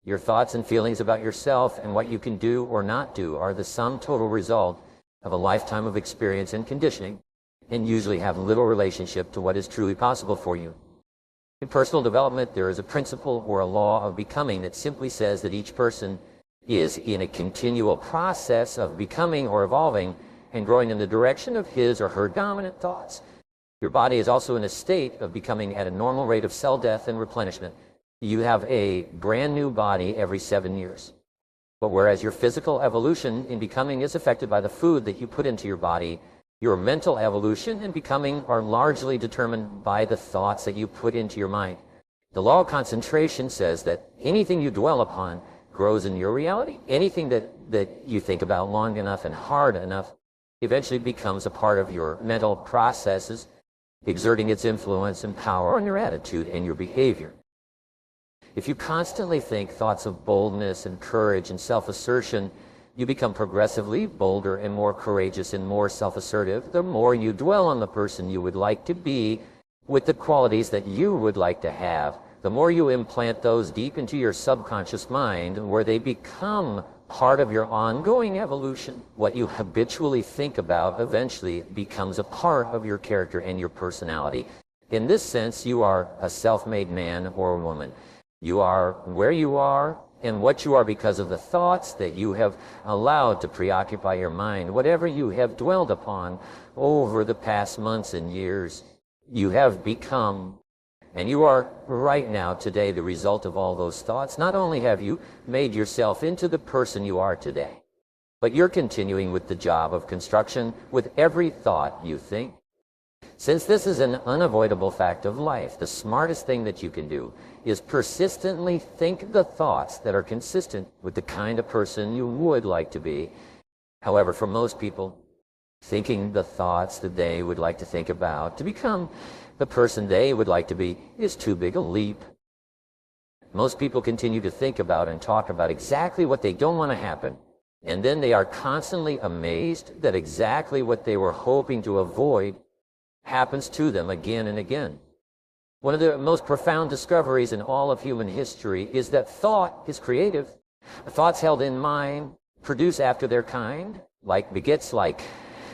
Your thoughts and feelings about yourself and what you can do or not do are the sum total result of a lifetime of experience and conditioning, and usually have little relationship to what is truly possible for you. In personal development, there is a principle or a law of becoming that simply says that each person is in a continual process of becoming or evolving and growing in the direction of his or her dominant thoughts. Your body is also in a state of becoming at a normal rate of cell death and replenishment. You have a brand new body every 7 years. But whereas your physical evolution in becoming is affected by the food that you put into your body, your mental evolution and becoming are largely determined by the thoughts that you put into your mind. The law of concentration says that anything you dwell upon grows in your reality. Anything that you think about long enough and hard enough eventually becomes a part of your mental processes, exerting its influence and power on your attitude and your behavior. If you constantly think thoughts of boldness and courage and self-assertion, you become progressively bolder and more courageous and more self-assertive the more you dwell on the person you would like to be with the qualities that you would like to have. The more you implant those deep into your subconscious mind, where they become part of your ongoing evolution. What you habitually think about eventually becomes a part of your character and your personality. In this sense, you are a self-made man or woman. You are where you are and what you are because of the thoughts that you have allowed to preoccupy your mind. Whatever you have dwelled upon over the past months and years, you have become. And you are right now, today, the result of all those thoughts. Not only have you made yourself into the person you are today, but you're continuing with the job of construction with every thought you think. Since this is an unavoidable fact of life, the smartest thing that you can do is persistently think the thoughts that are consistent with the kind of person you would like to be. However, for most people, thinking the thoughts that they would like to think about to become the person they would like to be is too big a leap. Most people continue to think about and talk about exactly what they don't want to happen, and then they are constantly amazed that exactly what they were hoping to avoid happens to them again and again. One of the most profound discoveries in all of human history is that thought is creative. Thoughts held in mind produce after their kind, like begets like.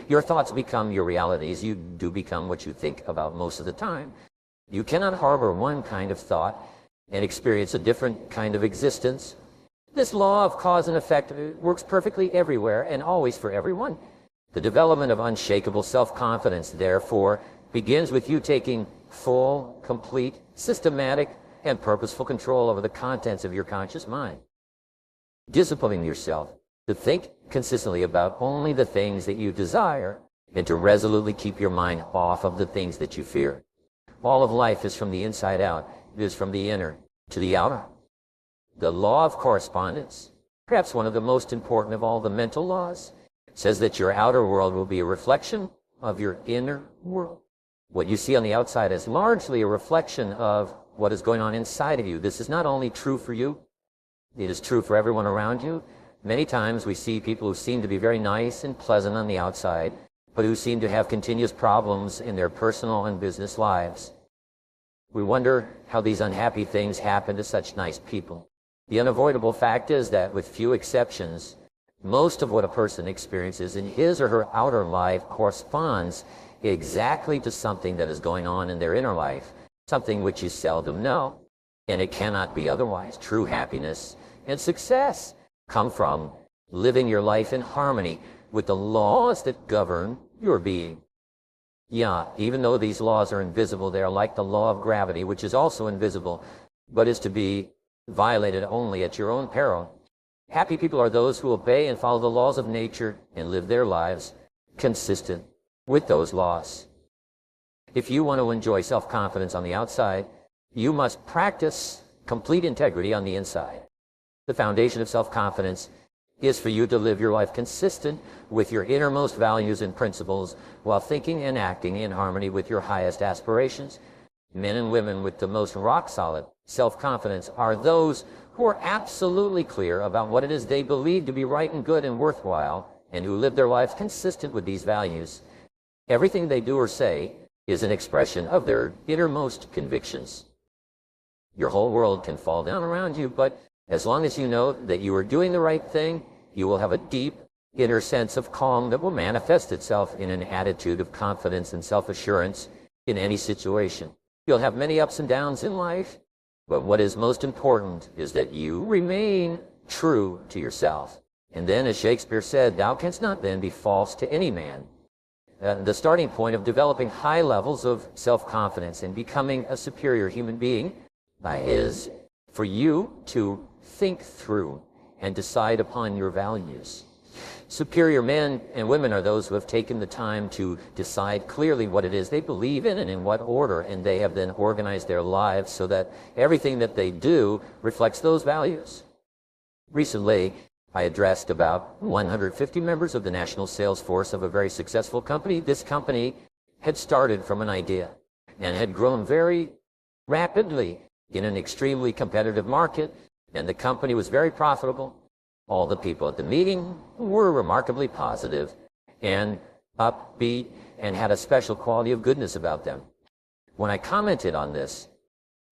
Your thoughts become your realities. You do become what you think about most of the time. You cannot harbor one kind of thought and experience a different kind of existence. This law of cause and effect works perfectly everywhere and always for everyone. The development of unshakable self-confidence, therefore, begins with you taking full, complete, systematic, and purposeful control over the contents of your conscious mind. Disciplining yourself to think consistently about only the things that you desire and to resolutely keep your mind off of the things that you fear. All of life is from the inside out. It is from the inner to the outer. The law of correspondence, perhaps one of the most important of all the mental laws, says that your outer world will be a reflection of your inner world. What you see on the outside is largely a reflection of what is going on inside of you. This is not only true for you, it is true for everyone around you. Many times we see people who seem to be very nice and pleasant on the outside, but who seem to have continuous problems in their personal and business lives. We wonder how these unhappy things happen to such nice people. The unavoidable fact is that, with few exceptions, most of what a person experiences in his or her outer life corresponds exactly to something that is going on in their inner life, something which you seldom know, and it cannot be otherwise. True happiness and success come from living your life in harmony with the laws that govern your being. Yeah, even though these laws are invisible, they are like the law of gravity, which is also invisible, but is to be violated only at your own peril. Happy people are those who obey and follow the laws of nature and live their lives consistent with those laws. If you want to enjoy self-confidence on the outside, you must practice complete integrity on the inside. The foundation of self-confidence is for you to live your life consistent with your innermost values and principles while thinking and acting in harmony with your highest aspirations. Men and women with the most rock-solid self-confidence are those who are absolutely clear about what it is they believe to be right and good and worthwhile, and who live their lives consistent with these values. Everything they do or say is an expression of their innermost convictions. Your whole world can fall down around you, but As long as you know that you are doing the right thing, you will have a deep inner sense of calm that will manifest itself in an attitude of confidence and self-assurance in any situation. You'll have many ups and downs in life, but what is most important is that you remain true to yourself. And then, as Shakespeare said, thou canst not then be false to any man. The starting point of developing high levels of self-confidence and becoming a superior human being is for you to think through and decide upon your values. Superior men and women are those who have taken the time to decide clearly what it is they believe in and in what order, and they have then organized their lives so that everything that they do reflects those values. Recently, I addressed about 150 members of the national sales force of a very successful company. This company had started from an idea and had grown very rapidly in an extremely competitive market, and the company was very profitable. All the people at the meeting were remarkably positive and upbeat and had a special quality of goodness about them. When I commented on this,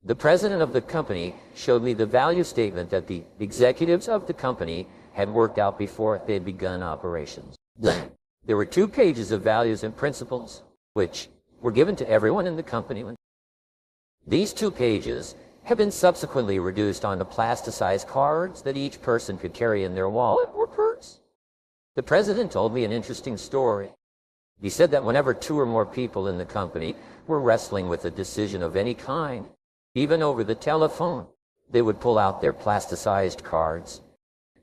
the president of the company showed me the value statement that the executives of the company had worked out before they had begun operations. There were 2 pages of values and principles which were given to everyone in the company. These 2 pages have been subsequently reduced onto plasticized cards that each person could carry in their wallet or purse. The president told me an interesting story. He said that whenever 2 or more people in the company were wrestling with a decision of any kind, even over the telephone, they would pull out their plasticized cards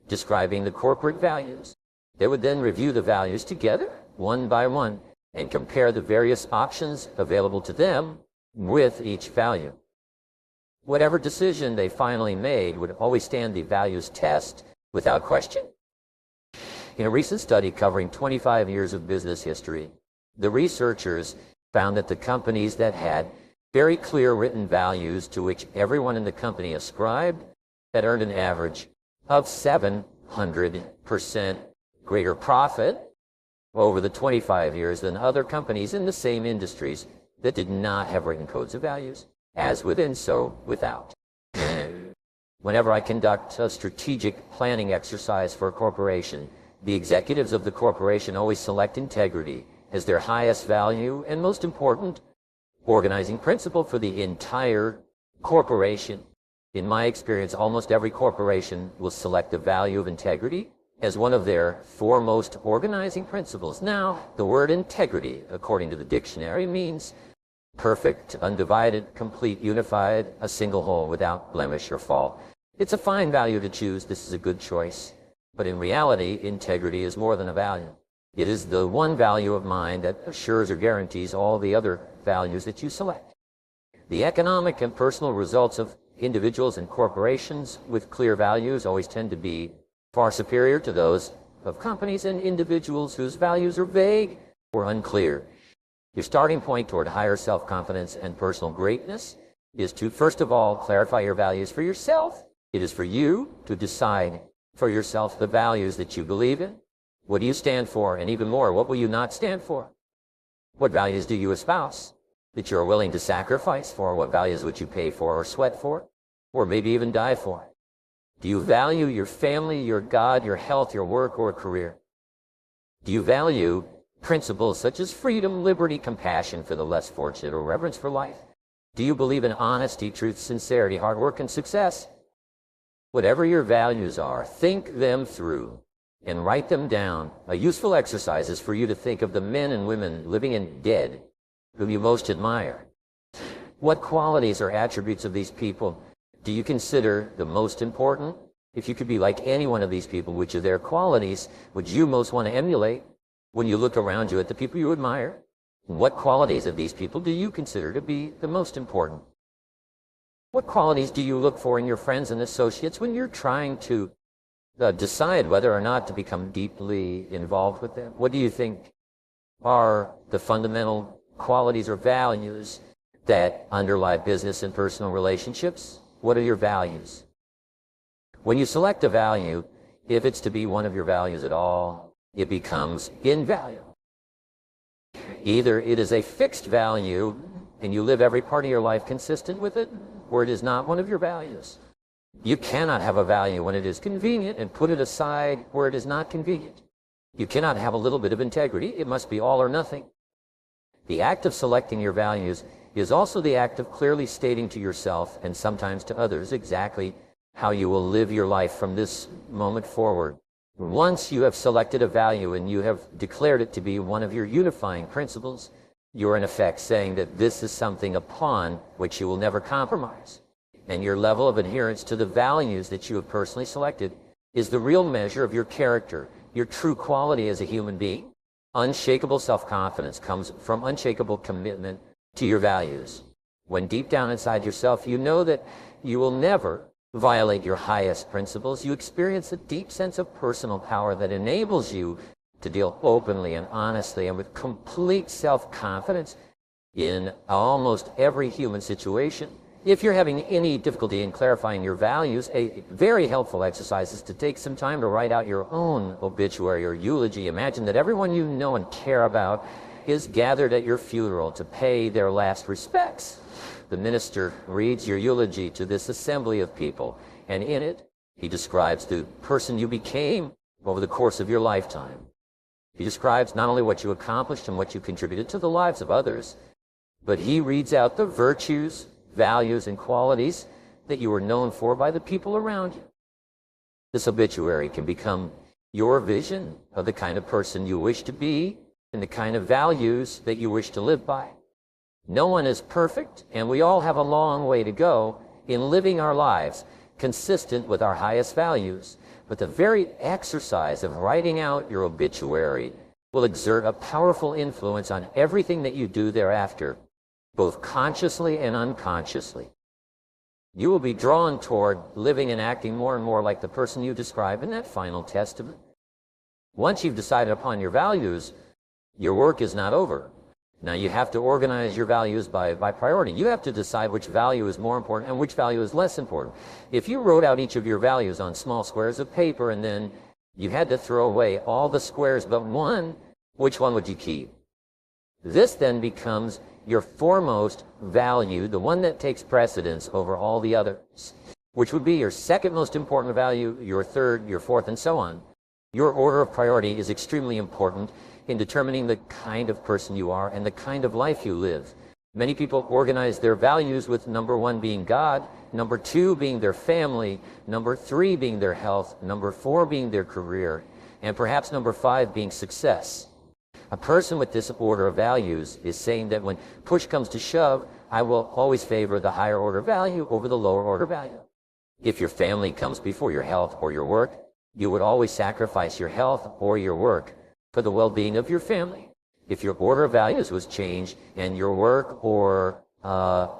describing the corporate values. They would then review the values together, one by one, and compare the various options available to them with each value. Whatever decision they finally made would always stand the values test without question. In a recent study covering 25 years of business history, the researchers found that the companies that had very clear written values to which everyone in the company ascribed had earned an average of 700% greater profit over the 25 years than other companies in the same industries that did not have written codes of values, as within, so without. Whenever I conduct a strategic planning exercise for a corporation, the executives of the corporation always select integrity as their highest value and most important organizing principle for the entire corporation. In my experience, almost every corporation will select the value of integrity as one of their foremost organizing principles. Now, the word integrity, according to the dictionary, means perfect, undivided, complete, unified, a single whole without blemish or fault. It's a fine value to choose. This is a good choice. But in reality, integrity is more than a value. It is the one value of mind that assures or guarantees all the other values that you select. The economic and personal results of individuals and corporations with clear values always tend to be far superior to those of companies and individuals whose values are vague or unclear. Your starting point toward higher self-confidence and personal greatness is to, first of all, clarify your values for yourself. It is for you to decide for yourself the values that you believe in. What do you stand for? And even more, what will you not stand for? What values do you espouse that you are willing to sacrifice for? What values would you pay for or sweat for? Or maybe even die for? Do you value your family, your God, your health, your work, or career? Do you value principles such as freedom, liberty, compassion for the less fortunate, or reverence for life? Do you believe in honesty, truth, sincerity, hard work, and success? Whatever your values are, think them through and write them down. A useful exercise is for you to think of the men and women, living and dead, whom you most admire. What qualities or attributes of these people do you consider the most important? If you could be like any one of these people, which of their qualities would you most want to emulate when you look around you at the people you admire? What qualities of these people do you consider to be the most important? What qualities do you look for in your friends and associates when you're trying to decide whether or not to become deeply involved with them? What do you think are the fundamental qualities or values that underlie business and personal relationships? What are your values? When you select a value, if it's to be one of your values at all, it becomes invaluable. Either it is a fixed value and you live every part of your life consistent with it, or it is not one of your values. You cannot have a value when it is convenient and put it aside where it is not convenient. You cannot have a little bit of integrity. It must be all or nothing. The act of selecting your values is also the act of clearly stating to yourself and sometimes to others exactly how you will live your life from this moment forward. Once you have selected a value and you have declared it to be one of your unifying principles, you are in effect saying that this is something upon which you will never compromise. And your level of adherence to the values that you have personally selected is the real measure of your character, your true quality as a human being. Unshakable self-confidence comes from unshakable commitment to your values. When deep down inside yourself you know that you will never violate your highest principles, you experience a deep sense of personal power that enables you to deal openly and honestly and with complete self-confidence in almost every human situation. If you're having any difficulty in clarifying your values, a very helpful exercise is to take some time to write out your own obituary or eulogy. Imagine that everyone you know and care about is gathered at your funeral to pay their last respects. The minister reads your eulogy to this assembly of people, and in it, he describes the person you became over the course of your lifetime. He describes not only what you accomplished and what you contributed to the lives of others, but he reads out the virtues, values, and qualities that you were known for by the people around you. This obituary can become your vision of the kind of person you wish to be and the kind of values that you wish to live by. No one is perfect, and we all have a long way to go in living our lives consistent with our highest values. But the very exercise of writing out your obituary will exert a powerful influence on everything that you do thereafter, both consciously and unconsciously. You will be drawn toward living and acting more and more like the person you describe in that final testament. Once you've decided upon your values, your work is not over. Now you have to organize your values by priority. You have to decide which value is more important and which value is less important. If you wrote out each of your values on small squares of paper and then you had to throw away all the squares but one, which one would you keep? This then becomes your foremost value, the one that takes precedence over all the others, which would be your second most important value, your third, your fourth, and so on. Your order of priority is extremely important in determining the kind of person you are and the kind of life you live. Many people organize their values with number 1 being God, number 2 being their family, number 3 being their health, number 4 being their career, and perhaps number 5 being success. A person with this order of values is saying that when push comes to shove, I will always favor the higher order value over the lower order value. If your family comes before your health or your work, you would always sacrifice your health or your work for the well-being of your family. If your order of values was changed and your work or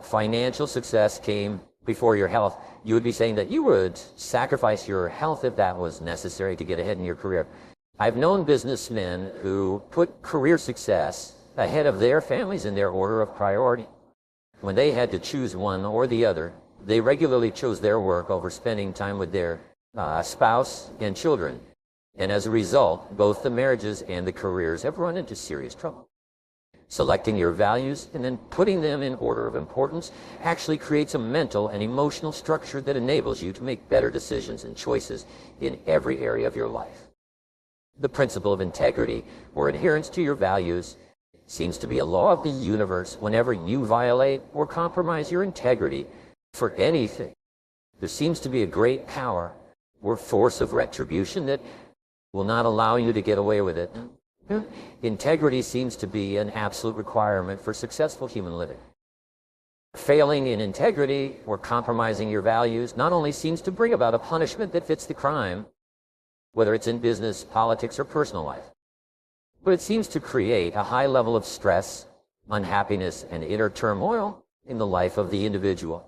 financial success came before your health, you would be saying that you would sacrifice your health if that was necessary to get ahead in your career. I've known businessmen who put career success ahead of their families in their order of priority. When they had to choose one or the other, they regularly chose their work over spending time with their spouse and children. And as a result, both the marriages and the careers have run into serious trouble. Selecting your values and then putting them in order of importance actually creates a mental and emotional structure that enables you to make better decisions and choices in every area of your life. The principle of integrity, or adherence to your values, seems to be a law of the universe. Whenever you violate or compromise your integrity for anything, there seems to be a great power or force of retribution that will not allow you to get away with it. Integrity seems to be an absolute requirement for successful human living. Failing in integrity or compromising your values not only seems to bring about a punishment that fits the crime, whether it's in business, politics, or personal life, but it seems to create a high level of stress, unhappiness, and inner turmoil in the life of the individual.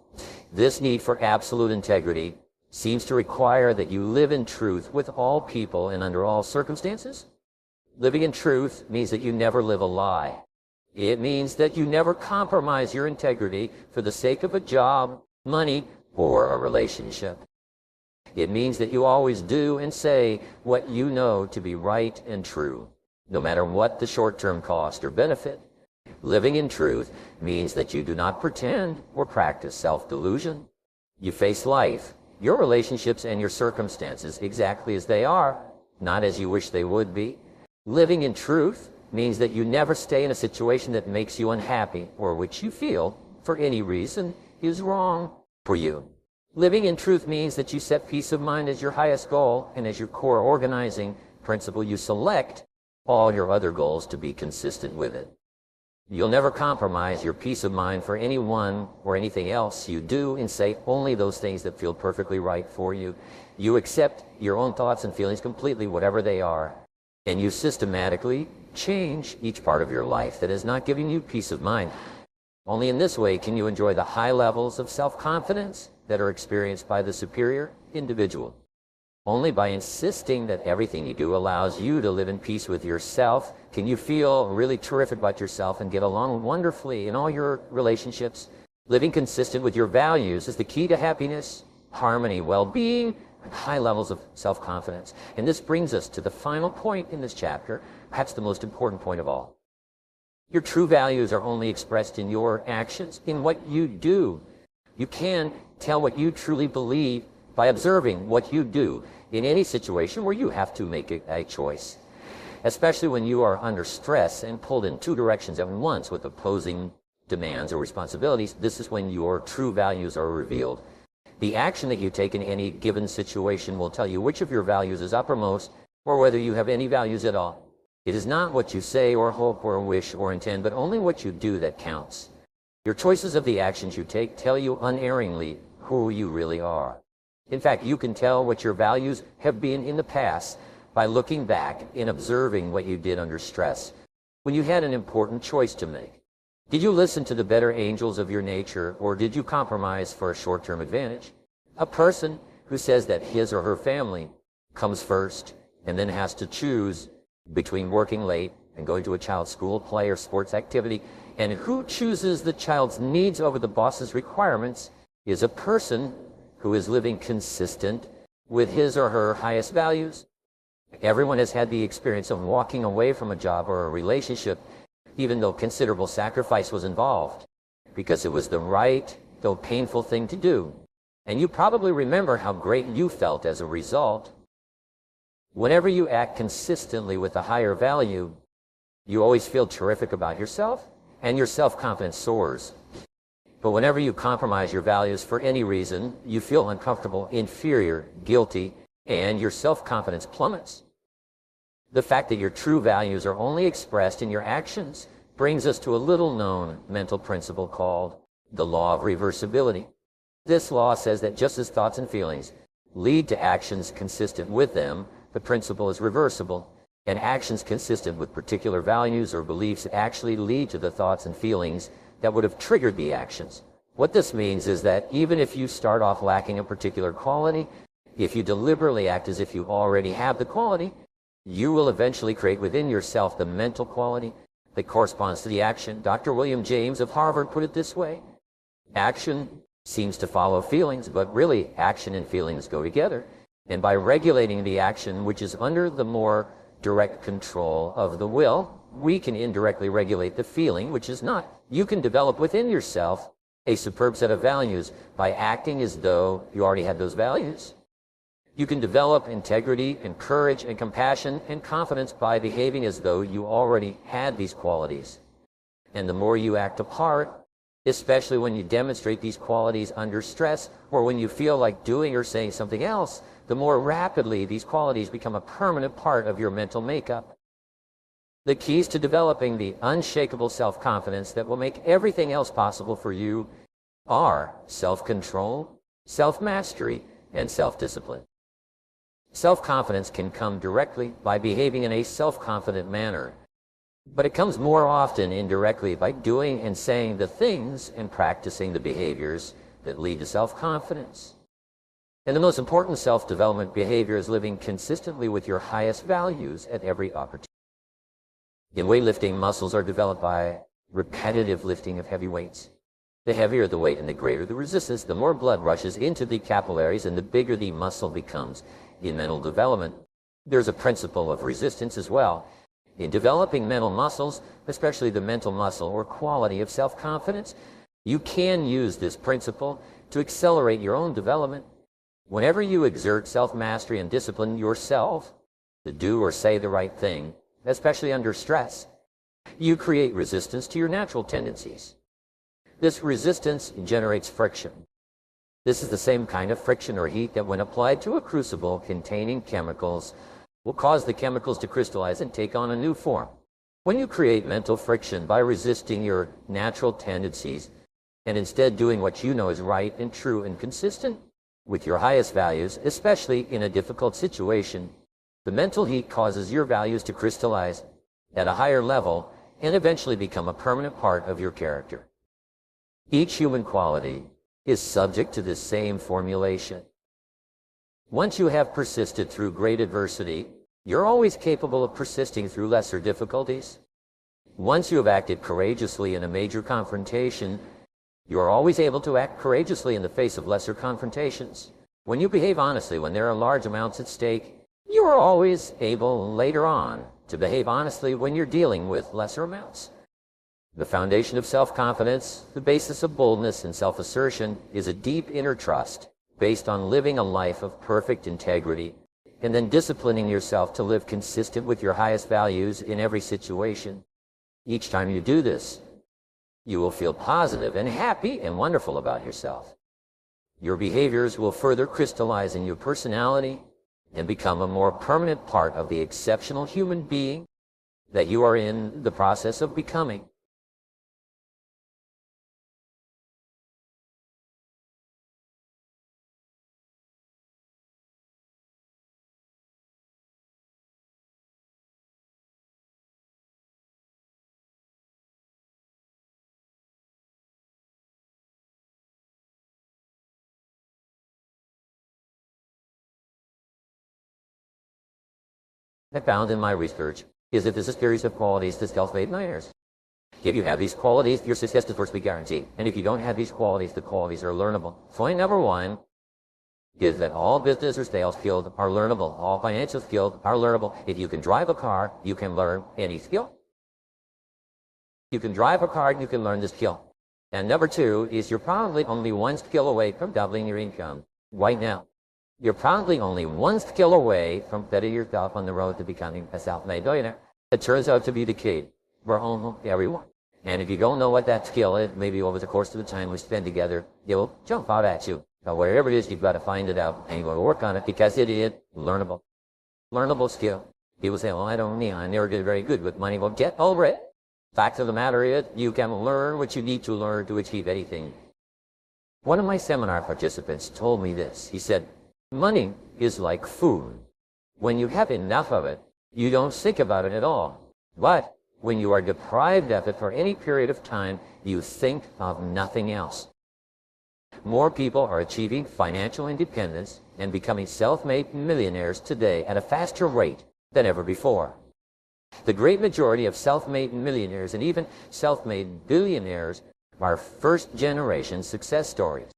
This need for absolute integrity seems to require that you live in truth with all people and under all circumstances. Living in truth means that you never live a lie. It means that you never compromise your integrity for the sake of a job, money, or a relationship. It means that you always do and say what you know to be right and true, no matter what the short-term cost or benefit. Living in truth means that you do not pretend or practice self-delusion. You face life, your relationships and your circumstances exactly as they are, not as you wish they would be. Living in truth means that you never stay in a situation that makes you unhappy or which you feel, for any reason, is wrong for you. Living in truth means that you set peace of mind as your highest goal, and as your core organizing principle, you select all your other goals to be consistent with it. You'll never compromise your peace of mind for anyone or anything else. You do and say only those things that feel perfectly right for you. You accept your own thoughts and feelings completely, whatever they are, and you systematically change each part of your life that is not giving you peace of mind. Only in this way can you enjoy the high levels of self-confidence that are experienced by the superior individual. Only by insisting that everything you do allows you to live in peace with yourself can you feel really terrific about yourself and get along wonderfully in all your relationships. Living consistent with your values is the key to happiness, harmony, well-being, and high levels of self-confidence. And this brings us to the final point in this chapter, perhaps the most important point of all. Your true values are only expressed in your actions, in what you do. You can tell what you truly believe by observing what you do in any situation where you have to make a choice. Especially when you are under stress and pulled in two directions at once with opposing demands or responsibilities, this is when your true values are revealed. The action that you take in any given situation will tell you which of your values is uppermost or whether you have any values at all. It is not what you say or hope or wish or intend, but only what you do that counts. Your choices of the actions you take tell you unerringly who you really are. In fact, you can tell what your values have been in the past by looking back and observing what you did under stress, when you had an important choice to make. Did you listen to the better angels of your nature, or did you compromise for a short-term advantage? A person who says that his or her family comes first and then has to choose between working late and going to a child's school, play, or sports activity, and who chooses the child's needs over the boss's requirements is a person who is living consistent with his or her highest values. Everyone has had the experience of walking away from a job or a relationship, even though considerable sacrifice was involved, because it was the right, though painful thing to do. And you probably remember how great you felt as a result. Whenever you act consistently with a higher value, you always feel terrific about yourself, and your self-confidence soars. But whenever you compromise your values for any reason, you feel uncomfortable, inferior, guilty, and your self-confidence plummets. The fact that your true values are only expressed in your actions brings us to a little-known mental principle called the law of reversibility. This law says that just as thoughts and feelings lead to actions consistent with them, the principle is reversible, and actions consistent with particular values or beliefs actually lead to the thoughts and feelings that would have triggered the actions. What this means is that even if you start off lacking a particular quality, if you deliberately act as if you already have the quality, you will eventually create within yourself the mental quality that corresponds to the action. Dr. William James of Harvard put it this way: action seems to follow feelings, but really action and feelings go together. And by regulating the action, which is under the more direct control of the will, we can indirectly regulate the feeling, which is not. You can develop within yourself a superb set of values by acting as though you already had those values. You can develop integrity and courage and compassion and confidence by behaving as though you already had these qualities. And the more you act apart, especially when you demonstrate these qualities under stress or when you feel like doing or saying something else, the more rapidly these qualities become a permanent part of your mental makeup. The keys to developing the unshakable self-confidence that will make everything else possible for you are self-control, self-mastery, and self-discipline. Self-confidence can come directly by behaving in a self-confident manner, but it comes more often indirectly by doing and saying the things and practicing the behaviors that lead to self-confidence. And the most important self-development behavior is living consistently with your highest values at every opportunity. In weightlifting, muscles are developed by repetitive lifting of heavy weights. The heavier the weight and the greater the resistance, the more blood rushes into the capillaries and the bigger the muscle becomes. In mental development, there's a principle of resistance as well. In developing mental muscles, especially the mental muscle or quality of self-confidence, you can use this principle to accelerate your own development. Whenever you exert self-mastery and discipline yourself to do or say the right thing, especially under stress, you create resistance to your natural tendencies. This resistance generates friction. This is the same kind of friction or heat that, when applied to a crucible containing chemicals, will cause the chemicals to crystallize and take on a new form. When you create mental friction by resisting your natural tendencies and instead doing what you know is right and true and consistent with your highest values, especially in a difficult situation, the mental heat causes your values to crystallize at a higher level and eventually become a permanent part of your character. Each human quality is subject to this same formulation. Once you have persisted through great adversity, you're always capable of persisting through lesser difficulties. Once you have acted courageously in a major confrontation, you're always able to act courageously in the face of lesser confrontations. When you behave honestly when there are large amounts at stake, you are always able later on to behave honestly when you're dealing with lesser amounts. The foundation of self-confidence, the basis of boldness and self-assertion, is a deep inner trust based on living a life of perfect integrity and then disciplining yourself to live consistent with your highest values in every situation. Each time you do this, you will feel positive and happy and wonderful about yourself. Your behaviors will further crystallize in your personality and become a more permanent part of the exceptional human being that you are in the process of becoming. I found in my research is that there's a series of qualities to self-made millionaires. If you have these qualities, your success is virtually guaranteed. And if you don't have these qualities, the qualities are learnable. Point number one is that all business or sales skills are learnable. All financial skills are learnable. If you can drive a car, you can learn any skill. You can drive a car, you can learn the skill. And number two is you're probably only one skill away from doubling your income right now. You're probably only one skill away from setting yourself on the road to becoming a self-made millionaire. It turns out to be the case for almost everyone. And if you don't know what that skill is, maybe over the course of the time we spend together, it will jump out at you. But wherever it is, you've got to find it out and you've got to work on it because it is learnable. Learnable skill. People say, well, I never did very good with money. Well, get over it. Fact of the matter is, you can learn what you need to learn to achieve anything. One of my seminar participants told me this. He said, money is like food. When you have enough of it, you don't think about it at all. But when you are deprived of it for any period of time, you think of nothing else. More people are achieving financial independence and becoming self-made millionaires today at a faster rate than ever before. The great majority of self-made millionaires and even self-made billionaires are first-generation success stories.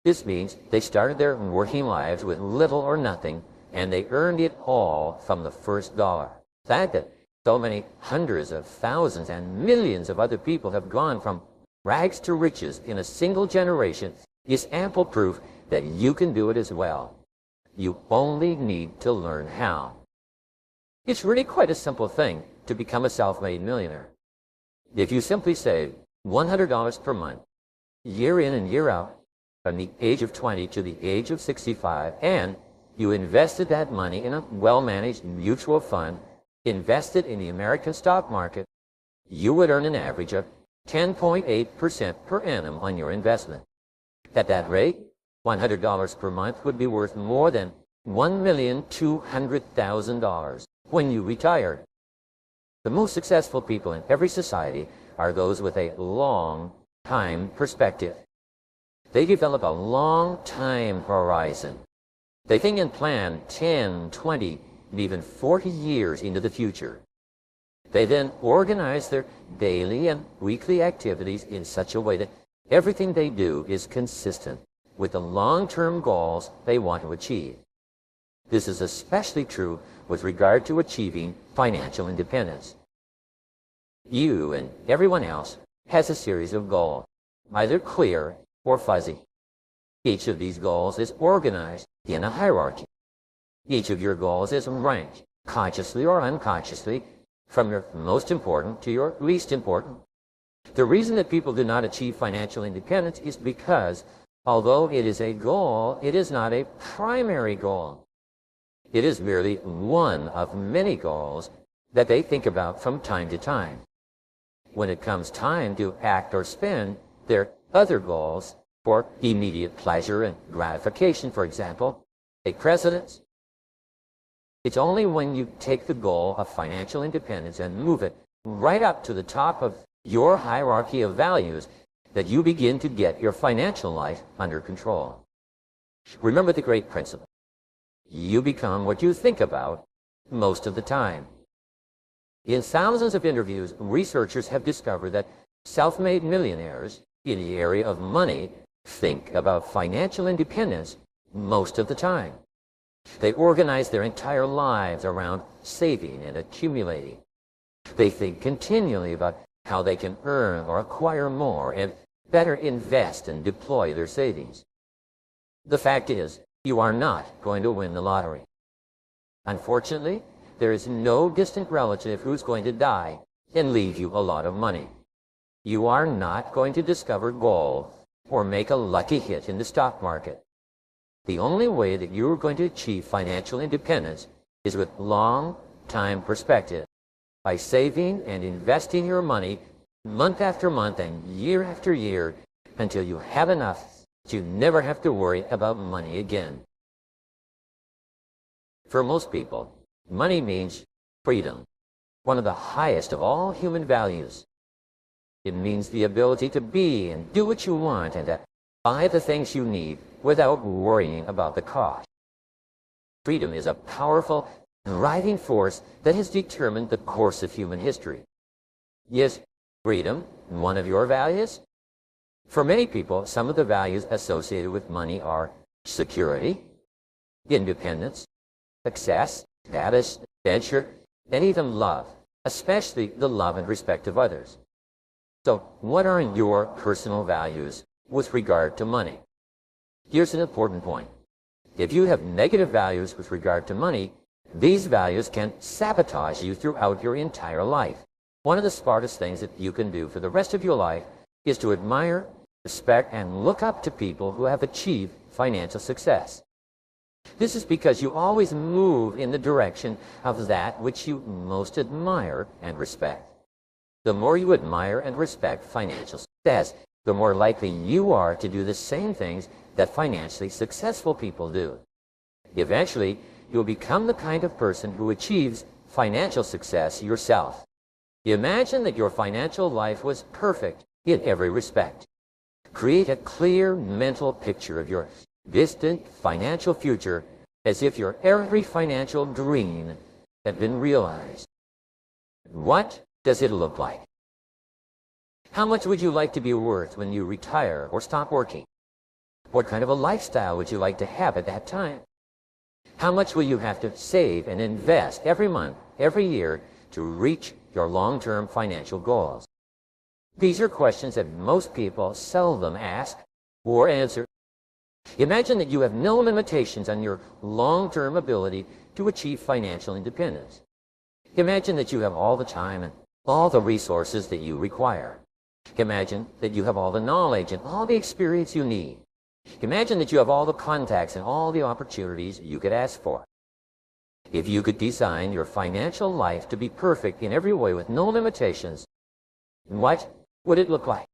This means they started their working lives with little or nothing, and they earned it all from the first dollar. The fact that so many hundreds of thousands and millions of other people have gone from rags to riches in a single generation is ample proof that you can do it as well. You only need to learn how. It's really quite a simple thing to become a self-made millionaire. If you simply save $100 per month, year in and year out, from the age of 20 to the age of 65, and you invested that money in a well-managed mutual fund, invested in the American stock market, you would earn an average of 10.8% per annum on your investment. At that rate, $100 per month would be worth more than $1,200,000 when you retired. The most successful people in every society are those with a long time perspective. They develop a long time horizon. They think and plan 10, 20, and even 40 years into the future. They then organize their daily and weekly activities in such a way that everything they do is consistent with the long-term goals they want to achieve. This is especially true with regard to achieving financial independence. You and everyone else has a series of goals, either clear or fuzzy. Each of these goals is organized in a hierarchy. Each of your goals is ranked, consciously or unconsciously, from your most important to your least important. The reason that people do not achieve financial independence is because, although it is a goal, it is not a primary goal. It is merely one of many goals that they think about from time to time. When it comes time to act or spend, their other goals for immediate pleasure and gratification, for example, take precedence. It's only when you take the goal of financial independence and move it right up to the top of your hierarchy of values that you begin to get your financial life under control. Remember the great principle. You become what you think about most of the time. In thousands of interviews, researchers have discovered that self-made millionaires in the area of money think about financial independence most of the time. They organize their entire lives around saving and accumulating. They think continually about how they can earn or acquire more and better invest and deploy their savings. The fact is, you are not going to win the lottery. Unfortunately, there is no distant relative who's going to die and leave you a lot of money. You are not going to discover gold or make a lucky hit in the stock market. The only way that you are going to achieve financial independence is with long-time perspective, by saving and investing your money month after month and year after year until you have enough that you never have to worry about money again. For most people, money means freedom, one of the highest of all human values. It means the ability to be and do what you want and to buy the things you need without worrying about the cost. Freedom is a powerful, driving force that has determined the course of human history. Is freedom one of your values? For many people, some of the values associated with money are security, independence, success, status, adventure, and even love, especially the love and respect of others. So, what are your personal values with regard to money? Here's an important point. If you have negative values with regard to money, these values can sabotage you throughout your entire life. One of the smartest things that you can do for the rest of your life is to admire, respect, and look up to people who have achieved financial success. This is because you always move in the direction of that which you most admire and respect. The more you admire and respect financial success, the more likely you are to do the same things that financially successful people do. Eventually, you'll become the kind of person who achieves financial success yourself. Imagine that your financial life was perfect in every respect. Create a clear mental picture of your distant financial future as if your every financial dream had been realized. What does it look like? How much would you like to be worth when you retire or stop working? What kind of a lifestyle would you like to have at that time? How much will you have to save and invest every month, every year to reach your long-term financial goals? These are questions that most people seldom ask or answer. Imagine that you have no limitations on your long-term ability to achieve financial independence. Imagine that you have all the time and all the resources that you require. Imagine that you have all the knowledge and all the experience you need. Imagine that you have all the contacts and all the opportunities you could ask for. If you could design your financial life to be perfect in every way with no limitations, what would it look like?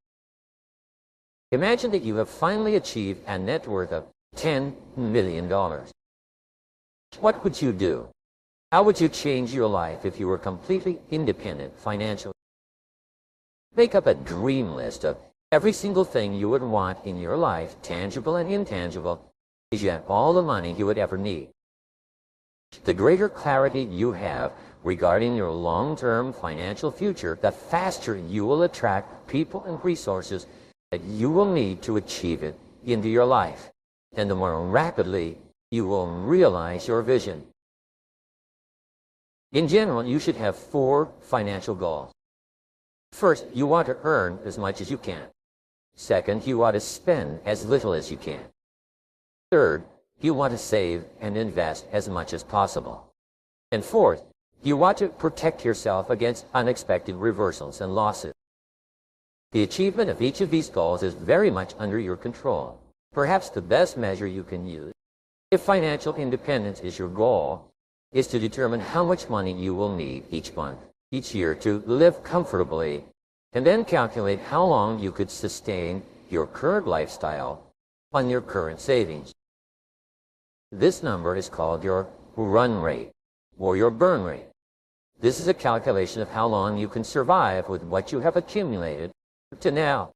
Imagine that you have finally achieved a net worth of $10 million. What would you do? How would you change your life if you were completely independent financially? Make up a dream list of every single thing you would want in your life, tangible and intangible, if you have all the money you would ever need. The greater clarity you have regarding your long-term financial future, the faster you will attract people and resources that you will need to achieve it into your life, and the more rapidly you will realize your vision. In general, you should have 4 financial goals. First, you want to earn as much as you can. Second, you want to spend as little as you can. Third, you want to save and invest as much as possible. And fourth, you want to protect yourself against unexpected reversals and losses. The achievement of each of these goals is very much under your control. Perhaps the best measure you can use, if financial independence is your goal, is to determine how much money you will need each month, each year to live comfortably, and then calculate how long you could sustain your current lifestyle on your current savings. This number is called your run rate or your burn rate. This is a calculation of how long you can survive with what you have accumulated to now.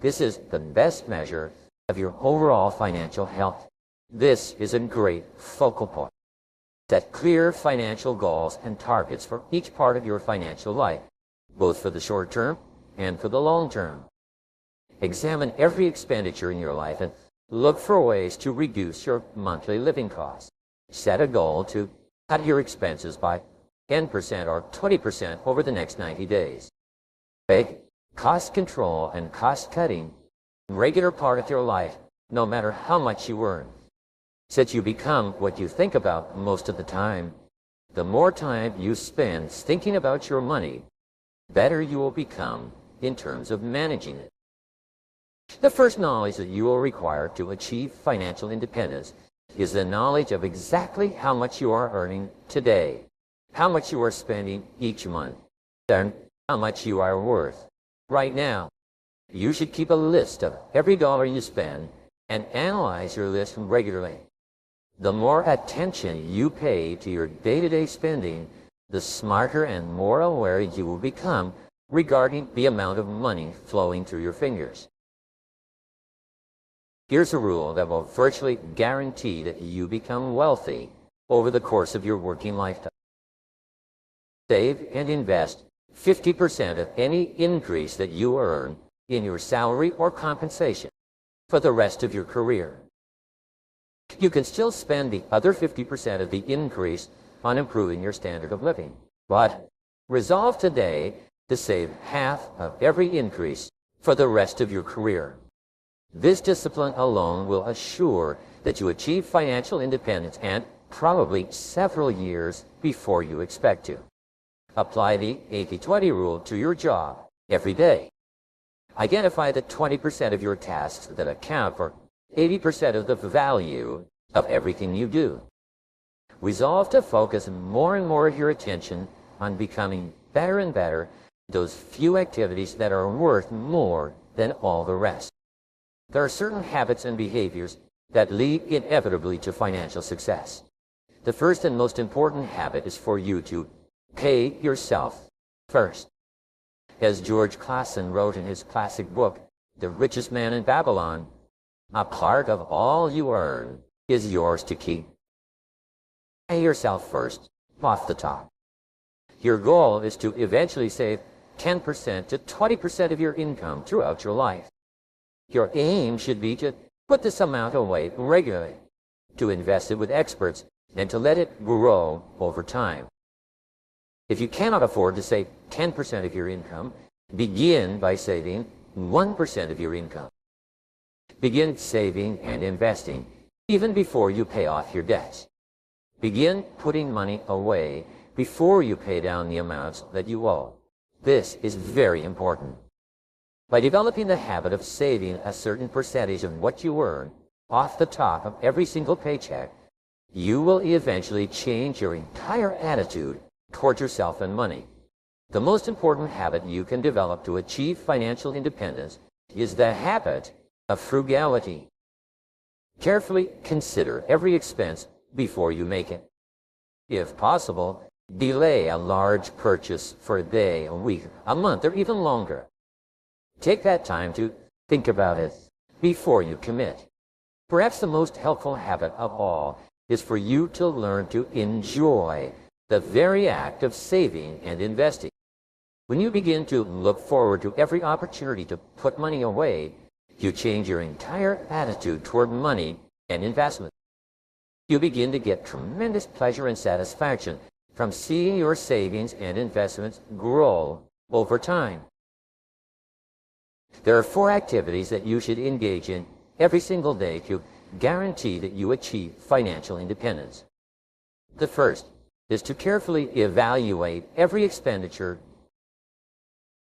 This is the best measure of your overall financial health. This is a great focal point. Set clear financial goals and targets for each part of your financial life, both for the short term and for the long term. Examine every expenditure in your life and look for ways to reduce your monthly living costs. Set a goal to cut your expenses by 10% or 20% over the next 90 days. Make cost control and cost cutting a regular part of your life, no matter how much you earn. Since you become what you think about most of the time, the more time you spend thinking about your money, better you will become in terms of managing it. The first knowledge that you will require to achieve financial independence is the knowledge of exactly how much you are earning today, how much you are spending each month, and how much you are worth. Right now, you should keep a list of every dollar you spend and analyze your list regularly. The more attention you pay to your day-to-day spending, the smarter and more aware you will become regarding the amount of money flowing through your fingers. Here's a rule that will virtually guarantee that you become wealthy over the course of your working lifetime. Save and invest 50% of any increase that you earn in your salary or compensation for the rest of your career. You can still spend the other 50% of the increase on improving your standard of living, but resolve today to save half of every increase for the rest of your career. This discipline alone will assure that you achieve financial independence, and probably several years before you expect to. Apply the 80-20 rule to your job every day. Identify the 20% of your tasks that account for 80% of the value of everything you do. Resolve to focus more and more of your attention on becoming better and better at those few activities that are worth more than all the rest. There are certain habits and behaviors that lead inevitably to financial success. The first and most important habit is for you to pay yourself first. As George Clason wrote in his classic book, The Richest Man in Babylon, a part of all you earn is yours to keep. Pay yourself first, off the top. Your goal is to eventually save 10% to 20% of your income throughout your life. Your aim should be to put this amount away regularly, to invest it with experts, and to let it grow over time. If you cannot afford to save 10% of your income, begin by saving 1% of your income. Begin saving and investing even before you pay off your debts. Begin putting money away before you pay down the amounts that you owe. This is very important. By developing the habit of saving a certain percentage of what you earn off the top of every single paycheck, you will eventually change your entire attitude toward yourself and money. The most important habit you can develop to achieve financial independence is the habit of frugality. Carefully consider every expense before you make it. If possible, delay a large purchase for a day, a week, a month, or even longer. Take that time to think about it before you commit. Perhaps the most helpful habit of all is for you to learn to enjoy the very act of saving and investing. When you begin to look forward to every opportunity to put money away, you change your entire attitude toward money and investment. You begin to get tremendous pleasure and satisfaction from seeing your savings and investments grow over time. There are 4 activities that you should engage in every single day to guarantee that you achieve financial independence. The first is to carefully evaluate every expenditure